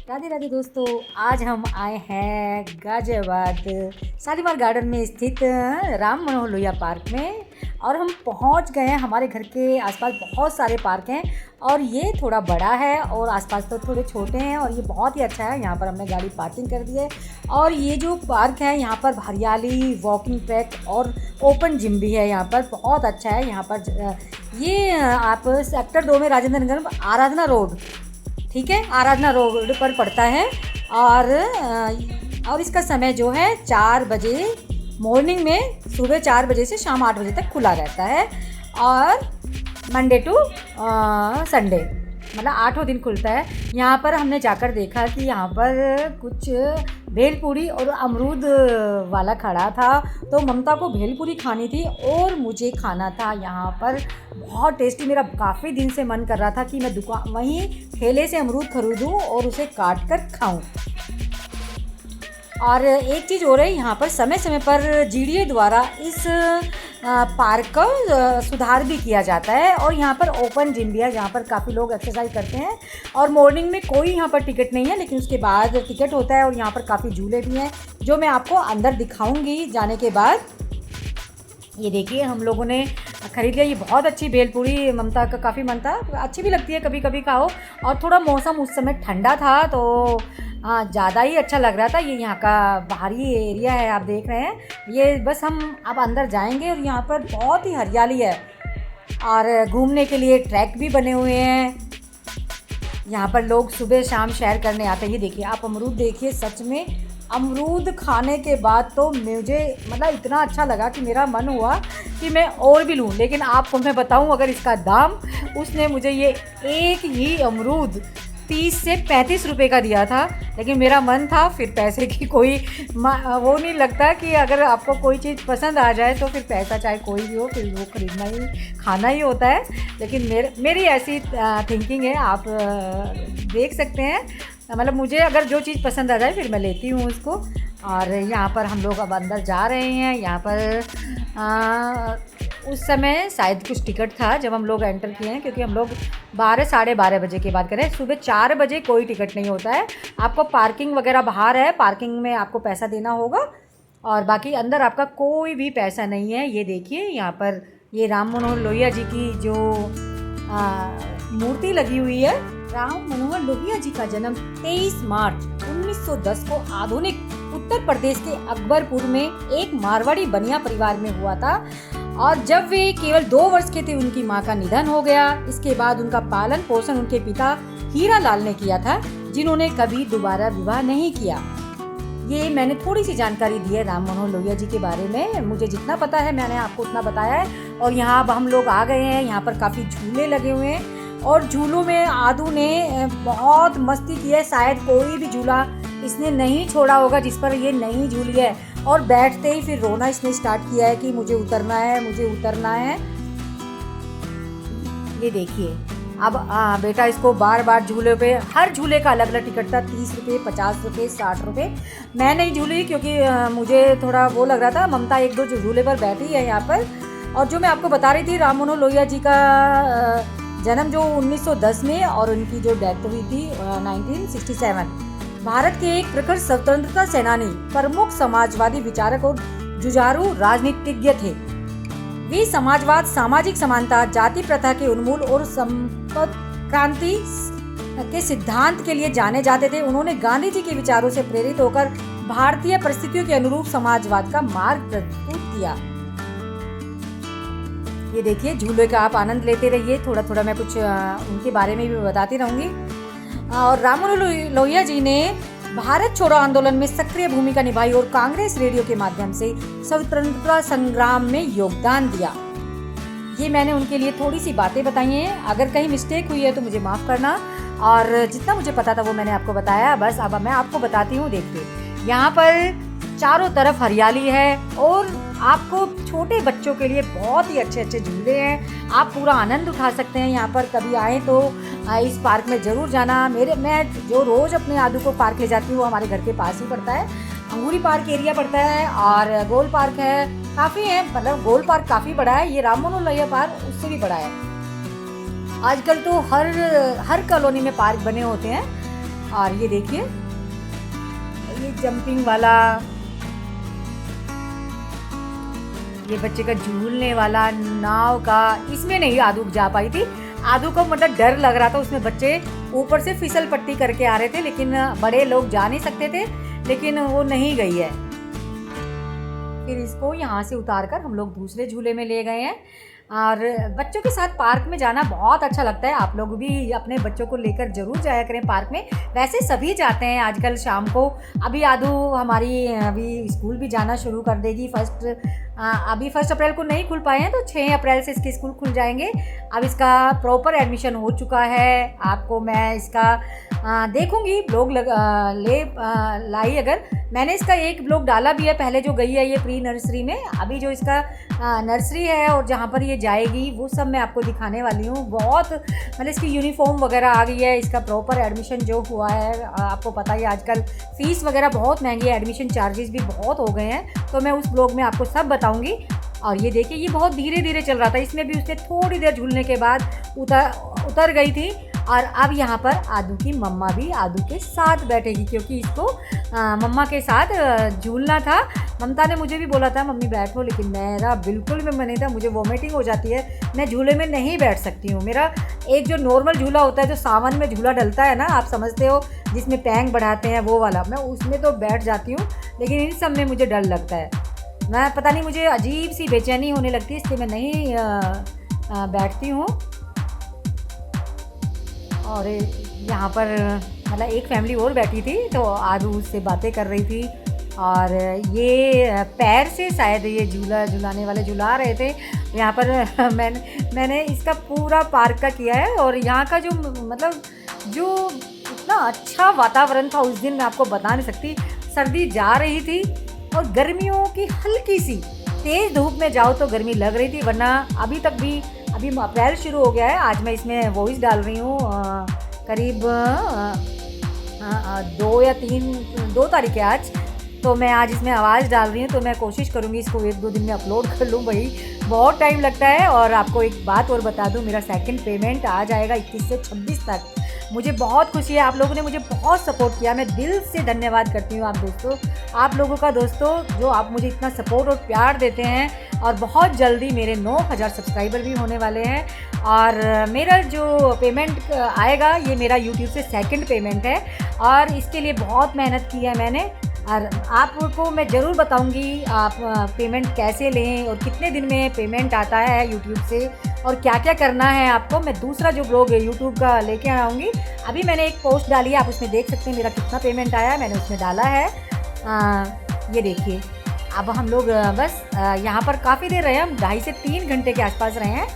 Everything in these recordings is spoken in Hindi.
राधे राधे दोस्तों, आज हम आए हैं गाजियाबाद शालीमार गार्डन में स्थित राम मनोहर लोहिया पार्क में। और हम पहुंच गए हैं। हमारे घर के आसपास बहुत सारे पार्क हैं और ये थोड़ा बड़ा है और आसपास तो थोड़े छोटे हैं और ये बहुत ही अच्छा है। यहाँ पर हमने गाड़ी पार्किंग कर दी है और ये जो पार्क है यहाँ पर हरियाली, वॉकिंग ट्रैक और ओपन जिम भी है। यहाँ पर बहुत अच्छा है। यहाँ पर ये आप सेक्टर 2 में राजेंद्र नगर आराधना रोड, ठीक है, आराधना रोड पर पड़ता है। और इसका समय जो है 4 बजे मॉर्निंग में, सुबह 4 बजे से शाम 8 बजे तक खुला रहता है और मंडे टू संडे मतलब 8 दिन खुलता है। यहाँ पर हमने जाकर देखा कि यहाँ पर कुछ भेलपूरी और अमरूद वाला खड़ा था, तो ममता को भेलपूरी खानी थी और मुझे खाना था। यहाँ पर बहुत टेस्टी, मेरा काफ़ी दिन से मन कर रहा था कि मैं दुकान वहीं ठेले से अमरूद खरीदूँ और उसे काट कर खाऊँ। और एक चीज़ हो रही, यहाँ पर समय समय पर जीडीए द्वारा इस पार्क का सुधार भी किया जाता है और यहाँ पर ओपन जिम भी है जहाँ पर काफ़ी लोग एक्सरसाइज करते हैं। और मॉर्निंग में कोई यहाँ पर टिकट नहीं है, लेकिन उसके बाद टिकट होता है और यहाँ पर काफ़ी झूले भी हैं जो मैं आपको अंदर दिखाऊंगी जाने के बाद। ये देखिए, हम लोगों ने खरीद लिया। ये बहुत अच्छी भेलपूरी, ममता का काफ़ी मन था, अच्छी भी लगती है कभी कभी खाओ। और थोड़ा मौसम उस समय ठंडा था तो ज़्यादा ही अच्छा लग रहा था। ये यहाँ का बाहरी एरिया है, आप देख रहे हैं। ये बस हम अब अंदर जाएंगे और यहाँ पर बहुत ही हरियाली है और घूमने के लिए ट्रैक भी बने हुए हैं। यहाँ पर लोग सुबह शाम सैर करने आते हैं। ये देखिए, आप अमरूद देखिए, सच में अमरूद खाने के बाद तो मुझे मतलब इतना अच्छा लगा कि मेरा मन हुआ कि मैं और भी लूँ। लेकिन आपको मैं बताऊँ, अगर इसका दाम, उसने मुझे ये एक ही अमरूद 30 से 35 रुपए का दिया था। लेकिन मेरा मन था, फिर पैसे की कोई वो नहीं लगता कि अगर आपको कोई चीज़ पसंद आ जाए तो फिर पैसा चाहे कोई भी हो, फिर वो खरीदना ही, खाना ही होता है। लेकिन मेरी ऐसी थिंकिंग है, आप देख सकते हैं। मतलब मुझे अगर जो चीज़ पसंद आ जाए फिर मैं लेती हूँ उसको। और यहाँ पर हम लोग अब अंदर जा रहे हैं। यहाँ पर उस समय शायद कुछ टिकट था जब हम लोग एंटर किए हैं, क्योंकि हम लोग 12 साढ़े 12 बजे की बात करें। सुबह 4 बजे कोई टिकट नहीं होता है। आपको पार्किंग वगैरह बाहर है, पार्किंग में आपको पैसा देना होगा और बाकी अंदर आपका कोई भी पैसा नहीं है। ये देखिए, यहाँ पर ये राम मनोहर लोहिया जी की जो मूर्ति लगी हुई है। राम मनोहर लोहिया जी का जन्म 23 मार्च 1910 को आधुनिक उत्तर प्रदेश के अकबरपुर में एक मारवाड़ी बनिया परिवार में हुआ था। और जब वे केवल 2 वर्ष के थे, उनकी मां का निधन हो गया। इसके बाद उनका पालन पोषण उनके पिता हीरा लाल ने किया था, जिन्होंने कभी दोबारा विवाह नहीं किया। ये मैंने थोड़ी सी जानकारी दी है राम मनोहर लोहिया जी के बारे में। मुझे जितना पता है मैंने आपको उतना बताया है। और यहाँ अब हम लोग आ गए हैं। यहाँ पर काफ़ी झूले लगे हुए हैं और झूलों में आदू ने बहुत मस्ती की है। शायद कोई भी झूला इसने नहीं छोड़ा होगा जिस पर ये नहीं झूली है। और बैठते ही फिर रोना इसने स्टार्ट किया है कि मुझे उतरना है, मुझे उतरना है। ये देखिए, अब बेटा इसको बार बार झूले पे, हर झूले का अलग अलग टिकट था, 30 रुपये, 50 रुपये, 60 रुपये। मैं नहीं झूली क्योंकि मुझे थोड़ा वो लग रहा था। ममता 1-2 झूले पर बैठी है यहाँ पर। और जो मैं आपको बता रही थी, राम मनोहर लोहिया जी का जन्म जो 1910 में और उनकी जो डेथ हुई थी 1967। भारत के एक प्रखर स्वतंत्रता सेनानी, प्रमुख समाजवादी विचारक और जुझारू राजनीतिज्ञ थे। वे समाजवाद, सामाजिक समानता, जाति प्रथा के उन्मूलन और संपत्ति क्रांति के सिद्धांत के लिए जाने जाते थे। उन्होंने गांधी जी के विचारों से प्रेरित होकर भारतीय परिस्थितियों के अनुरूप समाजवाद का मार्ग प्रस्तुत किया। ये देखिए, झूले का आप आनंद लेते रहिए। थोड़ा थोड़ा मैं कुछ उनके बारे में भी बताती रहूँगी। और राम मनोहर लोहिया जी ने भारत छोड़ो आंदोलन में सक्रिय भूमिका निभाई और कांग्रेस रेडियो के माध्यम से स्वतंत्रता संग्राम में योगदान दिया। ये मैंने उनके लिए थोड़ी सी बातें बताई हैं। अगर कहीं मिस्टेक हुई है तो मुझे माफ़ करना। और जितना मुझे पता था वो मैंने आपको बताया। बस अब मैं आपको बताती हूँ। देखिए, यहाँ पर चारों तरफ हरियाली है और आपको छोटे बच्चों के लिए बहुत ही अच्छे अच्छे झूले हैं। आप पूरा आनंद उठा सकते हैं। यहाँ पर कभी आए तो इस पार्क में ज़रूर जाना। मैं जो रोज़ अपने आदू को पार्क ले जाती हूँ, वो हमारे घर के पास ही पड़ता है। अंगूरी पार्क एरिया पड़ता है और गोल पार्क है, काफ़ी है। मतलब गोल पार्क काफ़ी बड़ा है। ये राम मनोहर लोहिया पार्क उससे भी बड़ा है। आजकल तो हर कॉलोनी में पार्क बने होते हैं। और ये देखिए ये जंपिंग वाला, ये बच्चे का झूलने वाला नाव का, इसमें नहीं आदू जा पाई थी। आदू को मतलब डर लग रहा था, उसमें बच्चे ऊपर से फिसल पट्टी करके आ रहे थे, लेकिन बड़े लोग जा नहीं सकते थे, लेकिन वो नहीं गई है। फिर इसको यहाँ से उतार कर हम लोग दूसरे झूले में ले गए हैं। और बच्चों के साथ पार्क में जाना बहुत अच्छा लगता है। आप लोग भी अपने बच्चों को लेकर ज़रूर जाया करें पार्क में। वैसे सभी जाते हैं आजकल शाम को। अभी आदू हमारी अभी स्कूल भी जाना शुरू कर देगी। अभी 1 अप्रैल को नहीं खुल पाए हैं, तो 6 अप्रैल से इसके स्कूल खुल जाएंगे। अब इसका प्रॉपर एडमिशन हो चुका है। आपको मैं इसका देखूंगी ब्लॉग लाई, अगर मैंने इसका एक ब्लॉग डाला भी है पहले, जो गई है ये प्री नर्सरी में। अभी जो इसका नर्सरी है और जहाँ पर ये जाएगी वो सब मैं आपको दिखाने वाली हूँ। बहुत मतलब इसकी यूनिफॉर्म वगैरह आ गई है, इसका प्रॉपर एडमिशन जो हुआ है। आपको पता ही आजकल फ़ीस वगैरह बहुत महंगी है, एडमिशन चार्जेस भी बहुत हो गए हैं, तो मैं उस ब्लॉग में आपको सब बताऊँगी। और ये देखिए ये बहुत धीरे धीरे चल रहा था, इसमें भी उसने थोड़ी देर झूलने के बाद उतर गई थी। और अब यहाँ पर आदू की मम्मा भी आदू के साथ बैठेगी, क्योंकि इसको मम्मा के साथ झूलना था। ममता ने मुझे भी बोला था मम्मी बैठो, लेकिन मेरा बिल्कुल भी मन नहीं था, मुझे वॉमिटिंग हो जाती है, मैं झूले में नहीं बैठ सकती हूँ। मेरा एक जो नॉर्मल झूला होता है, जो सावन में झूला डलता है ना, आप समझते हो, जिसमें पैंग बढ़ाते हैं वो वाला, मैं उसमें तो बैठ जाती हूँ, लेकिन इन सब में मुझे डर लगता है। मैं पता नहीं, मुझे अजीब सी बेचैनी होने लगती है, इसलिए मैं नहीं बैठती हूँ। और यहाँ पर मतलब एक फैमिली और बैठी थी, तो आदू उससे बातें कर रही थी। और ये पैर से शायद ये झुलाने वाले झुला रहे थे। यहाँ पर मैंने इसका पूरा पार्क का किया है। और यहाँ का जो मतलब जो इतना अच्छा वातावरण था उस दिन, मैं आपको बता नहीं सकती। सर्दी जा रही थी और गर्मियों की हल्की सी तेज़ धूप में जाओ तो गर्मी लग रही थी, वरना अभी तक भी, अभी अप्रैल शुरू हो गया है। आज मैं इसमें वॉइस डाल रही हूँ करीब 2 तारीख है आज, तो मैं आज इसमें आवाज़ डाल रही हूँ। तो मैं कोशिश करूँगी इसको 1-2 दिन में अपलोड कर लूँ भाई, बहुत टाइम लगता है। और आपको एक बात और बता दूँ, मेरा सेकंड पेमेंट आ जाएगा 21 से 26 तक। मुझे बहुत खुशी है, आप लोगों ने मुझे बहुत सपोर्ट किया, मैं दिल से धन्यवाद करती हूँ आप दोस्तों, आप लोगों का दोस्तों, जो आप मुझे इतना सपोर्ट और प्यार देते हैं। और बहुत जल्दी मेरे 9000 सब्सक्राइबर भी होने वाले हैं। और मेरा जो पेमेंट आएगा, ये मेरा यूट्यूब से सेकंड पेमेंट है, और इसके लिए बहुत मेहनत की है मैंने। और आपको मैं ज़रूर बताऊंगी आप पेमेंट कैसे लें और कितने दिन में पेमेंट आता है यूट्यूब से, और क्या क्या करना है आपको। मैं दूसरा जो ब्लॉग यूट्यूब का लेके आऊँगी। अभी मैंने एक पोस्ट डाली है, आप उसमें देख सकते हैं मेरा कितना पेमेंट आया है, मैंने उसमें डाला है। ये देखिए, अब हम लोग बस यहाँ पर काफ़ी देर रहे हैं, हम 2.5 से 3 घंटे के आसपास रहे हैं।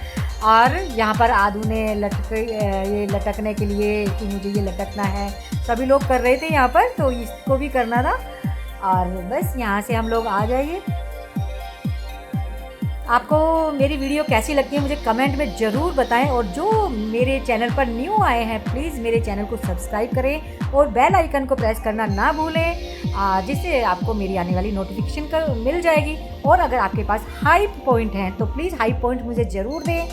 और यहाँ पर आदू ने ये लटकने के लिए कि मुझे ये लटकना है, सभी लोग कर रहे थे यहाँ पर, तो इसको भी करना था। और बस यहाँ से हम लोग आ जाइए। आपको मेरी वीडियो कैसी लगती है मुझे कमेंट में ज़रूर बताएं। और जो मेरे चैनल पर न्यू आए हैं, प्लीज़ मेरे चैनल को सब्सक्राइब करें और बेल आइकन को प्रेस करना ना भूलें, जिससे आपको मेरी आने वाली नोटिफिकेशन मिल जाएगी। और अगर आपके पास हाइप पॉइंट हैं तो प्लीज़ हाइप पॉइंट मुझे ज़रूर दें,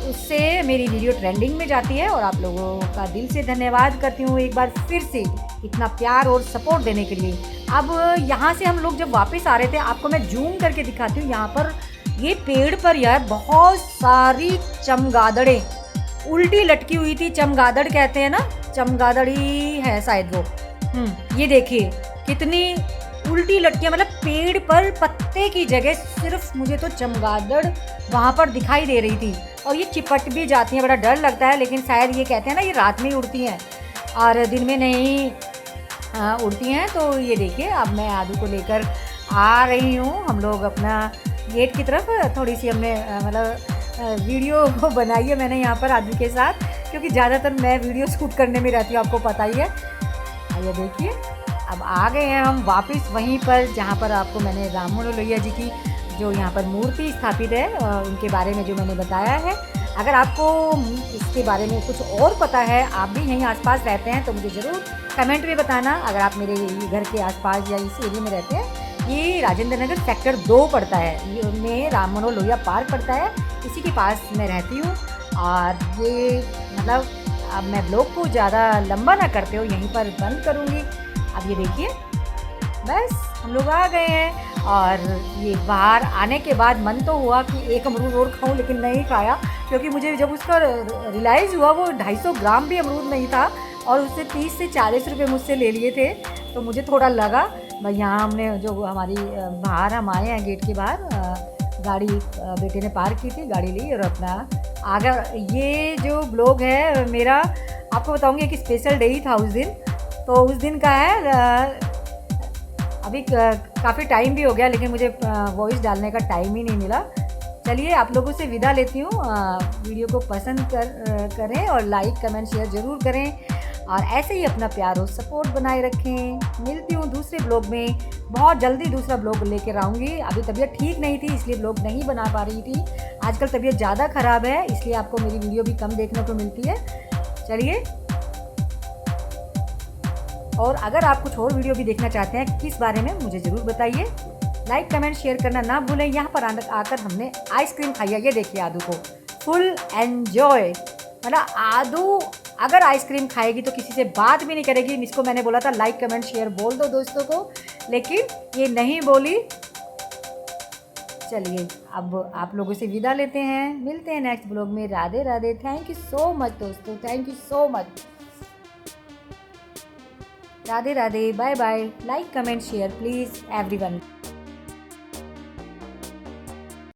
उससे मेरी वीडियो ट्रेंडिंग में जाती है। और आप लोगों का दिल से धन्यवाद करती हूँ एक बार फिर से इतना प्यार और सपोर्ट देने के लिए। अब यहाँ से हम लोग जब वापस आ रहे थे, आपको मैं जूम करके दिखाती हूँ। यहाँ पर ये पेड़ पर यार बहुत सारी चमगादड़ें उल्टी लटकी हुई थी। चमगादड़ कहते हैं ना, चमगादड़ ही है शायद वो। ये देखिए कितनी उल्टी लटकियाँ, मतलब पेड़ पर पत्ते की जगह सिर्फ मुझे तो चमगादड़ वहाँ पर दिखाई दे रही थी। और ये चिपट भी जाती हैं, बड़ा डर लगता है, लेकिन शायद ये कहते हैं ना ये रात में ही उड़ती हैं और दिन में नहीं उड़ती हैं। तो ये देखिए, अब मैं आदू को लेकर आ रही हूँ। हम लोग अपना गेट की तरफ थोड़ी सी हमने मतलब वीडियो बनाई है मैंने यहाँ पर आदू के साथ, क्योंकि ज़्यादातर मैं वीडियो शूट करने में रहती हूँ, आपको पता ही है। ये देखिए, अब आ गए हैं हम वापस वहीं पर जहाँ पर आपको मैंने राम मनोहर लोहिया जी की जो यहाँ पर मूर्ति स्थापित है उनके बारे में जो मैंने बताया है। अगर आपको इसके बारे में कुछ और पता है, आप भी यहीं आसपास रहते हैं, तो मुझे ज़रूर कमेंट में बताना। अगर आप मेरे घर के आसपास या इस एरिया में रहते हैं, ये राजेंद्र नगर सेक्टर 2 पड़ता है, में राम मनोहर लोहिया पार्क पड़ता है, इसी के पास मैं रहती हूँ। और ये मतलब अब मैं ब्लॉग को ज़्यादा लंबा ना करते हो यहीं पर बंद करूँगी। अब ये देखिए बस हम लोग आ गए हैं और ये बाहर आने के बाद मन तो हुआ कि एक अमरूद और खाऊं, लेकिन नहीं खाया क्योंकि मुझे जब उसका रियलाइज़ हुआ वो 250 ग्राम भी अमरूद नहीं था और उससे 30 से 40 रुपये मुझसे ले लिए थे। तो मुझे थोड़ा लगा भाई, यहाँ हमने जो हमारी बाहर हम आए हैं गेट के बाहर, गाड़ी बेटे ने पार्क की थी, गाड़ी ली और अपना आगे। ये जो ब्लॉग है मेरा आपको बताऊँगी कि स्पेशल डे ही था उस दिन, तो उस दिन का है। अभी काफ़ी टाइम भी हो गया लेकिन मुझे वॉइस डालने का टाइम ही नहीं मिला। चलिए आप लोगों से विदा लेती हूँ। वीडियो को पसंद करें और लाइक कमेंट शेयर ज़रूर करें और ऐसे ही अपना प्यार और सपोर्ट बनाए रखें। मिलती हूँ दूसरे ब्लॉग में, बहुत जल्दी दूसरा ब्लॉग लेकर आऊँगी। अभी तबीयत ठीक नहीं थी इसलिए ब्लॉग नहीं बना पा रही थी। आजकल तबीयत ज़्यादा ख़राब है इसलिए आपको मेरी वीडियो भी कम देखने को मिलती है। चलिए, और अगर आप कुछ और वीडियो भी देखना चाहते हैं किस बारे में मुझे ज़रूर बताइए। लाइक कमेंट शेयर करना ना भूलें। यहाँ पर आकर हमने आइसक्रीम खाई है, ये देखिए आदू को फुल एन्जॉय। मतलब आदू अगर आइसक्रीम खाएगी तो किसी से बात भी नहीं करेगी। इसको मैंने बोला था लाइक कमेंट शेयर बोल दो दोस्तों को, लेकिन ये नहीं बोली। चलिए अब आप लोगों से विदा लेते हैं, मिलते हैं नेक्स्ट ब्लॉग में। Radhe Radhe. Thank you so much दोस्तों, thank you so much. Radhe Radhe, bye bye. Like comment share please everyone.